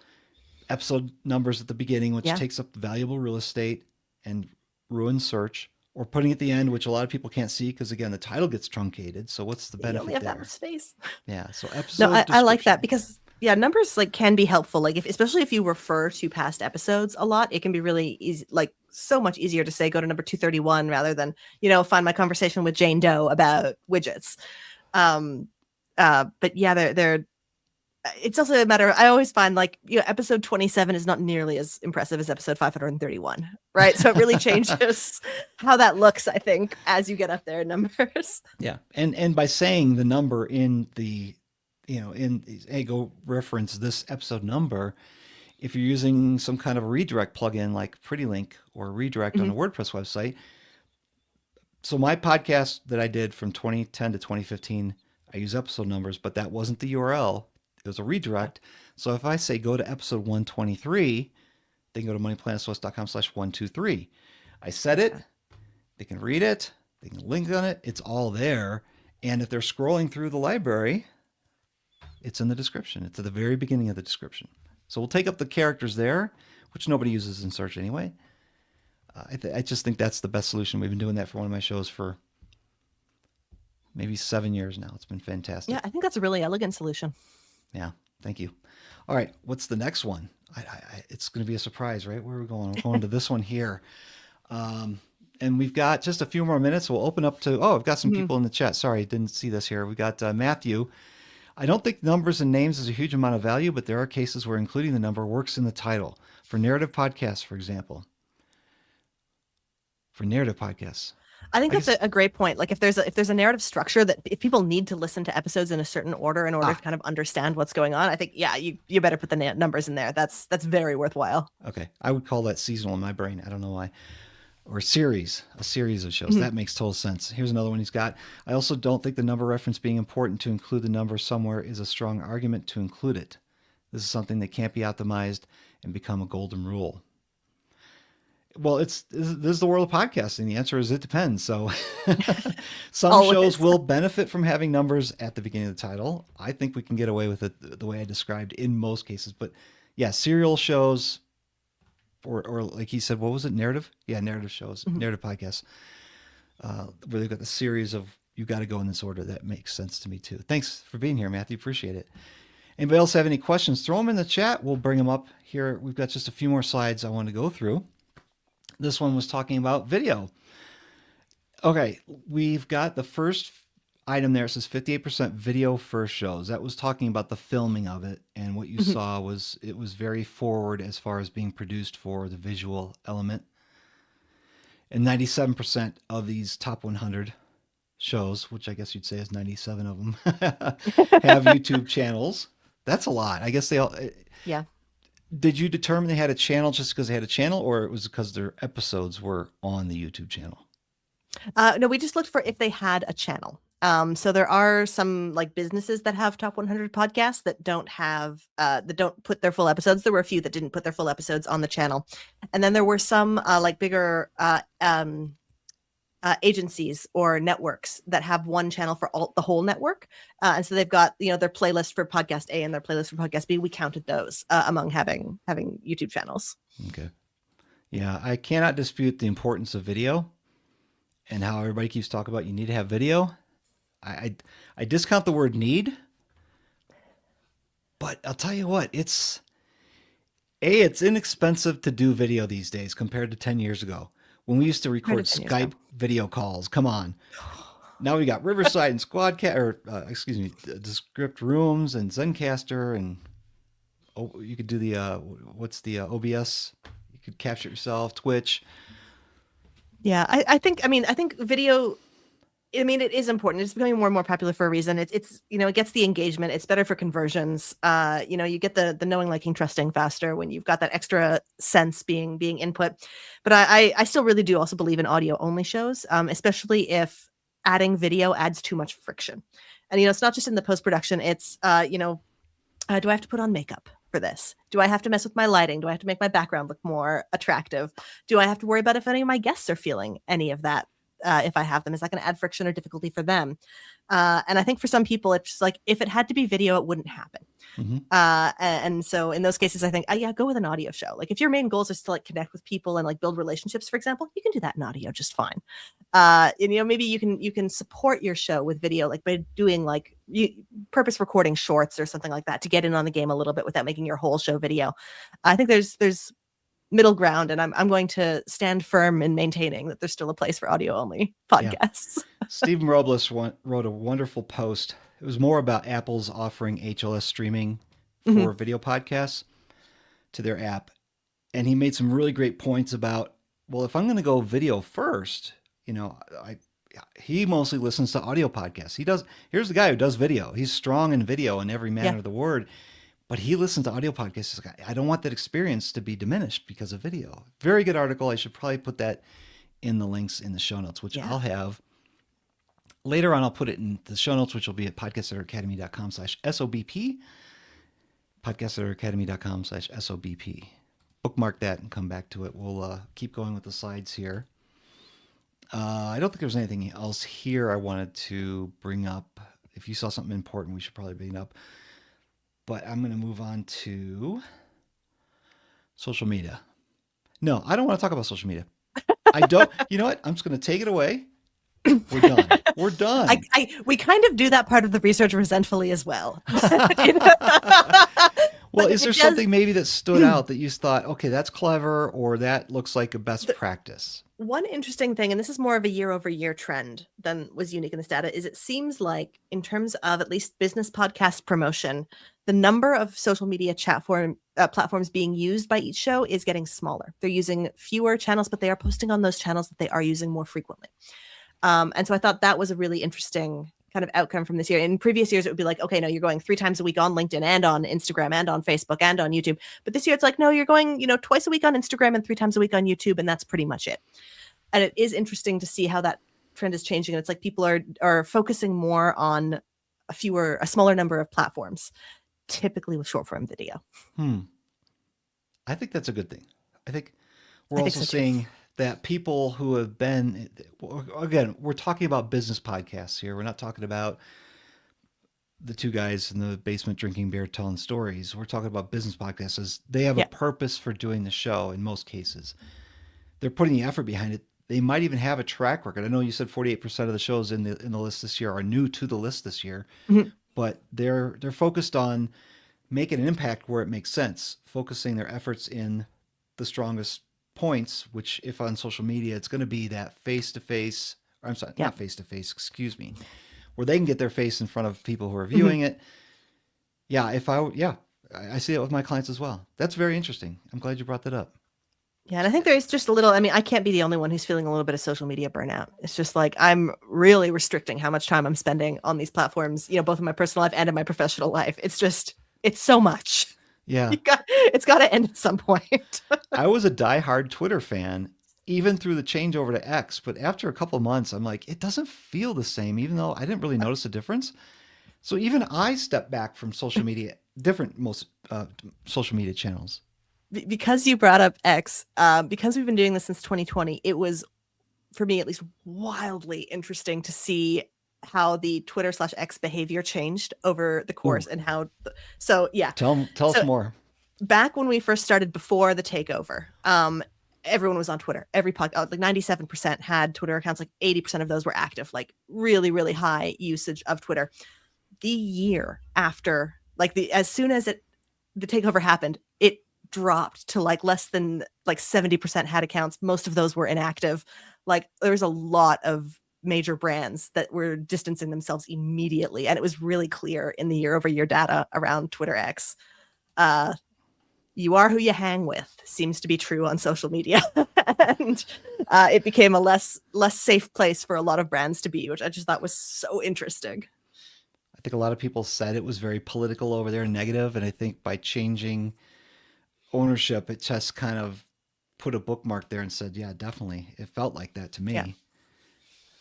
episode numbers at the beginning, which takes up valuable real estate and ruins search, or putting at the end, which a lot of people can't see because, again, the title gets truncated. So what's the benefit you only have there? That much space. Yeah. So episode No, I like that because numbers like can be helpful. Like especially if you refer to past episodes a lot, it can be really easy, like so much easier to say go to number 231 rather than, find my conversation with Jane Doe about widgets. But yeah, they're it's also a matter of, I always find like, episode 27 is not nearly as impressive as episode 531, right? So it really changes how that looks, I think, as you get up there in numbers. Yeah. And by saying the number in the, hey, go reference this episode number, if you're using some kind of a redirect plugin like PrettyLink or redirect on a WordPress website. So my podcast that I did from 2010 to 2015, I use episode numbers, but that wasn't the URL. It was a redirect. So if I say go to episode 123, they can go to moneyplanswest.com/123. I said it. They can read it. They can link on it. It's all there. And if they're scrolling through the library, it's in the description. It's at the very beginning of the description. So we'll take up the characters there, which nobody uses in search anyway. I just think that's the best solution. We've been doing that for one of my shows for maybe 7 years now. It's been fantastic. Yeah, I think that's a really elegant solution. Yeah, thank you. All right, what's the next one? It's going to be a surprise, right? Where are we going? We're going to this one here. And we've got just a few more minutes. We'll open up to, I've got some people in the chat. Sorry, didn't see this here. We got Matthew. I don't think numbers and names is a huge amount of value, but there are cases where including the number works in the title. For narrative podcasts, for example. For narrative podcasts. I think that's a great point. Like if there's a narrative structure that if people need to listen to episodes in a certain order in order to kind of understand what's going on, I think, you better put the numbers in there. That's very worthwhile. Okay. I would call that seasonal in my brain. I don't know why. Or a series of shows. That makes total sense. Here's another one he's got. I also don't think the number reference being important to include the number somewhere is a strong argument to include it. This is something that can't be optimized and become a golden rule. Well, this is the world of podcasting. The answer is it depends. So some shows will benefit from having numbers at the beginning of the title. I think we can get away with it the way I described in most cases. But yeah, serial shows or like he said, what was it? Narrative? Yeah, narrative shows, narrative podcasts, where they've got the series of you got to go in this order. That makes sense to me too. Thanks for being here, Matthew. Appreciate it. Anybody else have any questions? Throw them in the chat. We'll bring them up here. We've got just a few more slides I want to go through. This one was talking about video. Okay, we've got the first item there. It says 58% video first shows. That was talking about the filming of it. And what you saw was it was very forward as far as being produced for the visual element. And 97% of these top 100 shows, which I guess you'd say is 97 of them, have YouTube channels. That's a lot. I guess they all... Yeah. Did you determine they had a channel just because they had a channel, or it was because their episodes were on the YouTube channel? No, we just looked for if they had a channel. So there are some like businesses that have top 100 podcasts that don't put their full episodes. There were a few that didn't put their full episodes on the channel. And then there were some like bigger agencies or networks that have one channel for the whole network. And so they've got, their playlist for podcast A and their playlist for podcast B. We counted those among having YouTube channels. Okay. Yeah. I cannot dispute the importance of video and how everybody keeps talking about you need to have video. I discount the word need, but I'll tell you what, it's inexpensive to do video these days compared to 10 years ago. When we used to record Skype video calls, come on. Now we got Riverside and Descript Rooms and Zencaster, and you could do the OBS. You could capture yourself, Twitch. Yeah, I think video, I mean, it is important. It's becoming more and more popular for a reason. It's it gets the engagement. It's better for conversions. You get the knowing, liking, trusting faster when you've got that extra sense being input. But I still really do also believe in audio only shows, especially if adding video adds too much friction. And it's not just in the post production. It's do I have to put on makeup for this? Do I have to mess with my lighting? Do I have to make my background look more attractive? Do I have to worry about if any of my guests are feeling any of that? If I have them, is that going to add friction or difficulty for them? And I think for some people, it's just like if it had to be video, it wouldn't happen. Mm-hmm. And so in those cases, I think, yeah, go with an audio show. Like if your main goals is to like connect with people and like build relationships, for example, you can do that in audio just fine. And maybe you can support your show with video, like by doing like purpose recording shorts or something like that to get in on the game a little bit without making your whole show video. I think there's middle ground, and I'm going to stand firm in maintaining that there's still a place for audio only podcasts. Yeah. Stephen Robles wrote a wonderful post. It was more about Apple's offering HLS streaming for video podcasts to their app. And he made some really great points about, well, if I'm going to go video first, he mostly listens to audio podcasts. Here's the guy who does video. He's strong in video in every manner of the word. But he listens to audio podcasts. He's like, I don't want that experience to be diminished because of video. Very good article. I should probably put that in the links in the show notes, which I'll have. Later on, I'll put it in the show notes, which will be at podcasteditteracademy.com/SOBP. Podcasteditteracademy.com/SOBP. Bookmark that and come back to it. We'll keep going with the slides here. I don't think there's anything else here I wanted to bring up. If you saw something important, we should probably bring it up. But I'm going to move on to social media. No, I don't want to talk about social media. I don't. You know what? I'm just going to take it away. We're done. We're done. We kind of do that part of the research resentfully as well. Well, is there something maybe that stood out that you thought, okay, that's clever, or that looks like a best practice? One interesting thing, and this is more of a year-over-year trend than was unique in this data, is it seems like in terms of at least business podcast promotion, the number of social media platforms being used by each show is getting smaller. They're using fewer channels, but they are posting on those channels that they are using more frequently. And so I thought that was a really interesting kind of outcome from this year. In previous years, it would be like, okay, no, you're going 3 times a week on LinkedIn and on Instagram and on Facebook and on YouTube. But this year it's like, no, you're going, twice a week on Instagram and 3 times a week on YouTube. And that's pretty much it. And it is interesting to see how that trend is changing. And it's like people are focusing more on a smaller number of platforms, typically with short form video. I think that's a good thing. I think we're also seeing that people who have been, again, we're talking about business podcasts here. We're not talking about the 2 guys in the basement drinking beer telling stories. We're talking about business podcasts as they have a purpose for doing the show in most cases. They're putting the effort behind it. They might even have a track record. I know you said 48% of the shows in the list this year are new to the list this year, but they're focused on making an impact where it makes sense, focusing their efforts in the strongest points, which if on social media, it's going to be that face-to-face, or I'm sorry, not face-to-face, excuse me, where they can get their face in front of people who are viewing it. Yeah. I see it with my clients as well. That's very interesting. I'm glad you brought that up. Yeah. And I think there is just a little, I can't be the only one who's feeling a little bit of social media burnout. It's just like, I'm really restricting how much time I'm spending on these platforms, both in my personal life and in my professional life. It's so much. Yeah. It's got to end at some point. I was a diehard Twitter fan, even through the changeover to X. But after a couple of months, I'm like, it doesn't feel the same, even though I didn't really notice a difference. So even I stepped back from social media, most social media channels. Because you brought up X, because we've been doing this since 2020, it was, for me at least, wildly interesting to see how the Twitter/X behavior changed over the course. And how, so yeah. Tell us more. Back when we first started before the takeover, everyone was on Twitter. Every podcast, like 97% had Twitter accounts, like 80% of those were active, like really, really high usage of Twitter. The year after, as soon as the takeover happened, it dropped to like less than 70% had accounts. Most of those were inactive. Like there was a lot of major brands that were distancing themselves immediately. And it was really clear in the year-over-year data around Twitter X. you are who you hang with seems to be true on social media. And it became a less safe place for a lot of brands to be, which I just thought was so interesting. I think a lot of people said it was very political over there and negative, and I think by changing ownership, it just kind of put a bookmark there and said, yeah, definitely. It felt like that to me. Yeah.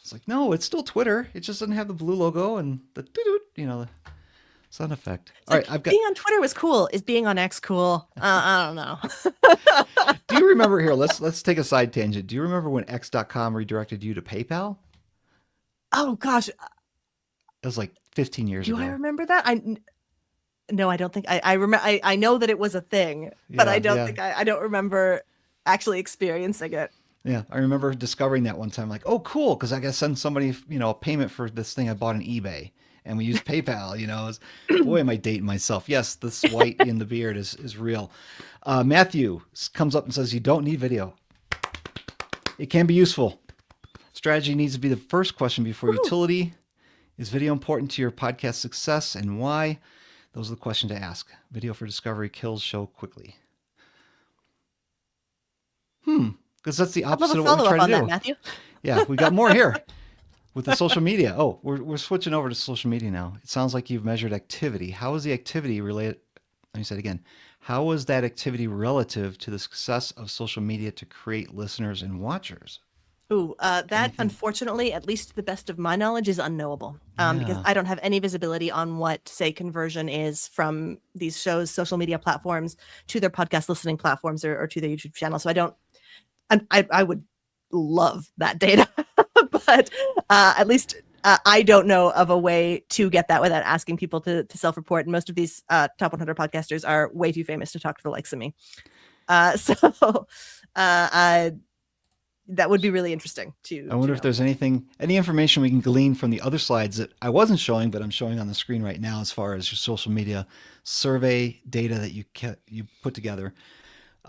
It's like, no, it's still Twitter. It just doesn't have the blue logo and the the sound effect. All right, I've got being on Twitter was cool. Is being on X cool? I don't know. Do you remember here? Let's take a side tangent. Do you remember when X.com redirected you to PayPal? Oh gosh, it was like 15 years ago. Do I remember that? No, I don't think I remember. I know that it was a thing, but I don't think I don't remember actually experiencing it. Yeah, I remember discovering that one time. Like, oh, cool, because I got to send somebody, a payment for this thing I bought on eBay, and we used PayPal. Boy, am I dating myself? Yes, this white in the beard is real. Matthew comes up and says, "You don't need video. It can be useful. Strategy needs to be the first question before utility. Is video important to your podcast success, and why? Those are the questions to ask. Video for discovery kills show quickly." Because that's the opposite of what we're trying to do. That, Matthew. Yeah, we got more here with the social media. Oh, we're switching over to social media now. It sounds like you've measured activity. How is the activity related? Let me say it again. How is that activity relative to the success of social media to create listeners and watchers? Ooh, that unfortunately, at least to the best of my knowledge, is unknowable because I don't have any visibility on what, say, conversion is from these shows, social media platforms to their podcast listening platforms or to their YouTube channel. So I don't. I would love that data, but at least I don't know of a way to get that without asking people to self-report. And most of these top 100 podcasters are way too famous to talk to the likes of me. So that would be really interesting to. I wonder if there's any information we can glean from the other slides that I wasn't showing, but I'm showing on the screen right now as far as your social media survey data that you put together.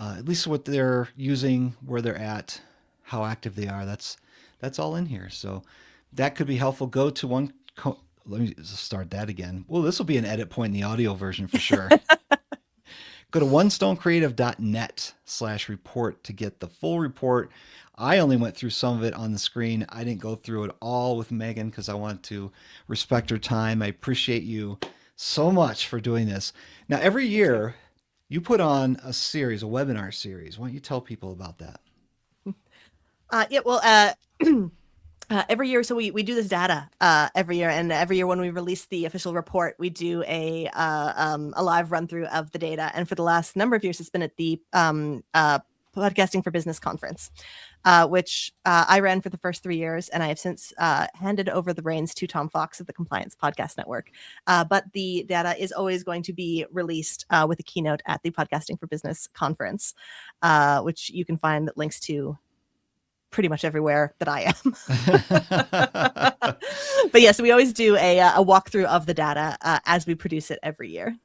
At least what they're using, where they're at, how active they are. That's all in here. So that could be helpful. Go to one. Let me start that again. Well, this will be an edit point in the audio version for sure. Go to onestonecreative.net/report to get the full report. I only went through some of it on the screen. I didn't go through it all with Megan because I wanted to respect her time. I appreciate you so much for doing this. Now, every year, you put on a webinar series. Why don't you tell people about that? Every year, so we do this data every year, and every year when we release the official report, we do a live run through of the data. And for the last number of years, it's been at the Podcasting for Business conference, which I ran for the first 3 years, and I have since handed over the reins to Tom Fox of the Compliance Podcast Network. But the data is always going to be released with a keynote at the Podcasting for Business conference, which you can find links to pretty much everywhere that I am. But yes, we always do a walkthrough of the data as we produce it every year.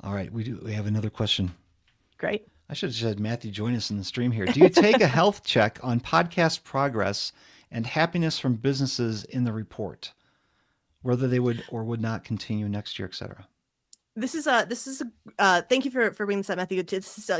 All right, we have another question. Great. I should have said, Matthew, join us in the stream here. Do you take a health check on podcast progress and happiness from businesses in the report, whether they would or would not continue next year, et cetera? This is thank you for bringing this up, Matthew. It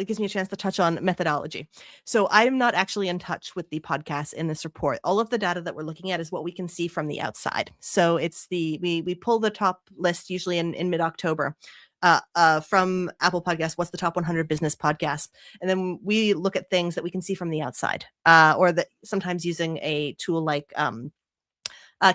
gives me a chance to touch on methodology. So I'm not actually in touch with the podcasts in this report. All of the data that we're looking at is what we can see from the outside. So it's we pull the top list usually in mid-October from Apple Podcasts. What's the top 100 business podcasts? And then we look at things that we can see from the outside, or that sometimes using a tool like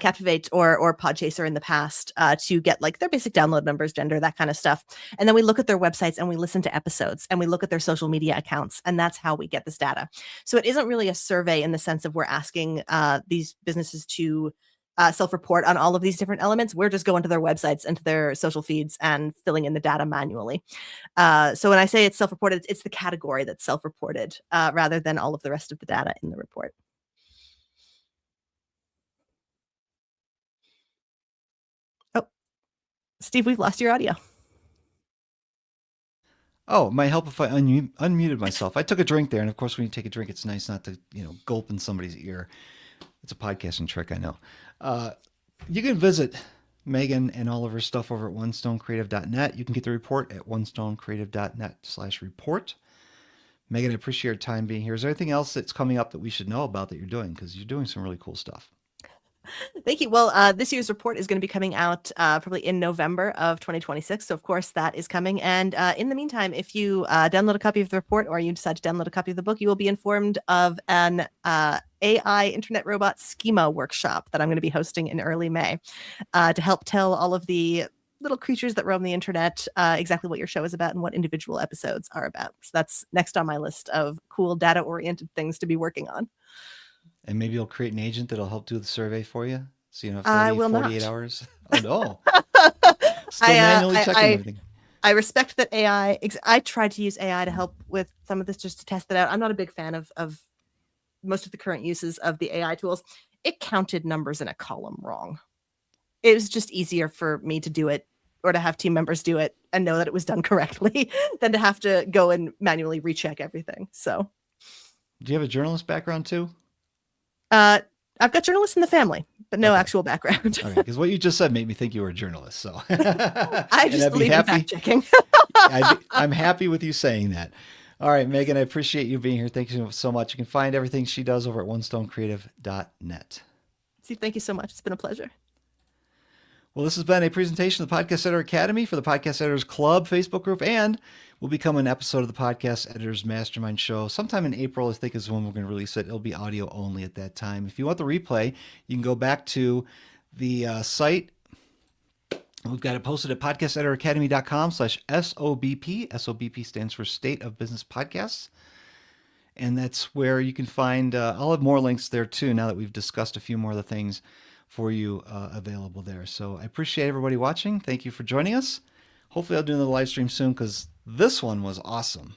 Captivate or Podchaser in the past to get like their basic download numbers, gender, that kind of stuff. And then we look at their websites and we listen to episodes and we look at their social media accounts. And that's how we get this data. So it isn't really a survey in the sense of we're asking these businesses to self-report on all of these different elements. We're just going to their websites and to their social feeds and filling in the data manually. So when I say it's self-reported, it's the category that's self-reported rather than all of the rest of the data in the report. Steve, we've lost your audio. Oh, might help if I unmuted myself. I took a drink there, and of course, when you take a drink, it's nice not to gulp in somebody's ear. It's a podcasting trick, I know. You can visit Megan and all of her stuff over at onestonecreative.net. You can get the report at onestonecreative.net/report. Megan, I appreciate your time being here. Is there anything else that's coming up that we should know about that you're doing? Because you're doing some really cool stuff. Thank you. Well, this year's report is going to be coming out probably in November of 2026. So, of course, that is coming. And in the meantime, if you download a copy of the report or you decide to download a copy of the book, you will be informed of an AI internet robot schema workshop that I'm going to be hosting in early May to help tell all of the little creatures that roam the internet exactly what your show is about and what individual episodes are about. So that's next on my list of cool data-oriented things to be working on. And maybe you'll create an agent that'll help do the survey for you. So, 48 hours. Oh, no. Still manually checking everything. I respect that AI. I tried to use AI to help with some of this just to test it out. I'm not a big fan of most of the current uses of the AI tools. It counted numbers in a column wrong. It was just easier for me to do it or to have team members do it and know that it was done correctly than to have to go and manually recheck everything. So, do you have a journalist background too? I've got journalists in the family, but no actual background. Okay, because what you just said made me think you were a journalist. So I just believe in fact checking. I'm happy with you saying that. All right, Megan, I appreciate you being here. Thank you so much. You can find everything she does over at onestonecreative.net. Steve, thank you so much. It's been a pleasure. Well, this has been a presentation of the Podcast Editor Academy for the Podcast Editors Club Facebook group, and will become an episode of the Podcast Editors Mastermind Show. Sometime in April, I think, is when we're going to release it. It'll be audio only at that time. If you want the replay, you can go back to the site. We've got it posted at podcasteditoracademy.com/SOBP. SOBP stands for State of Business Podcasts. And that's where you can find, I'll have more links there too, now that we've discussed a few more of the things for you available there. So I appreciate everybody watching. Thank you for joining us. Hopefully I'll do another live stream soon because this one was awesome.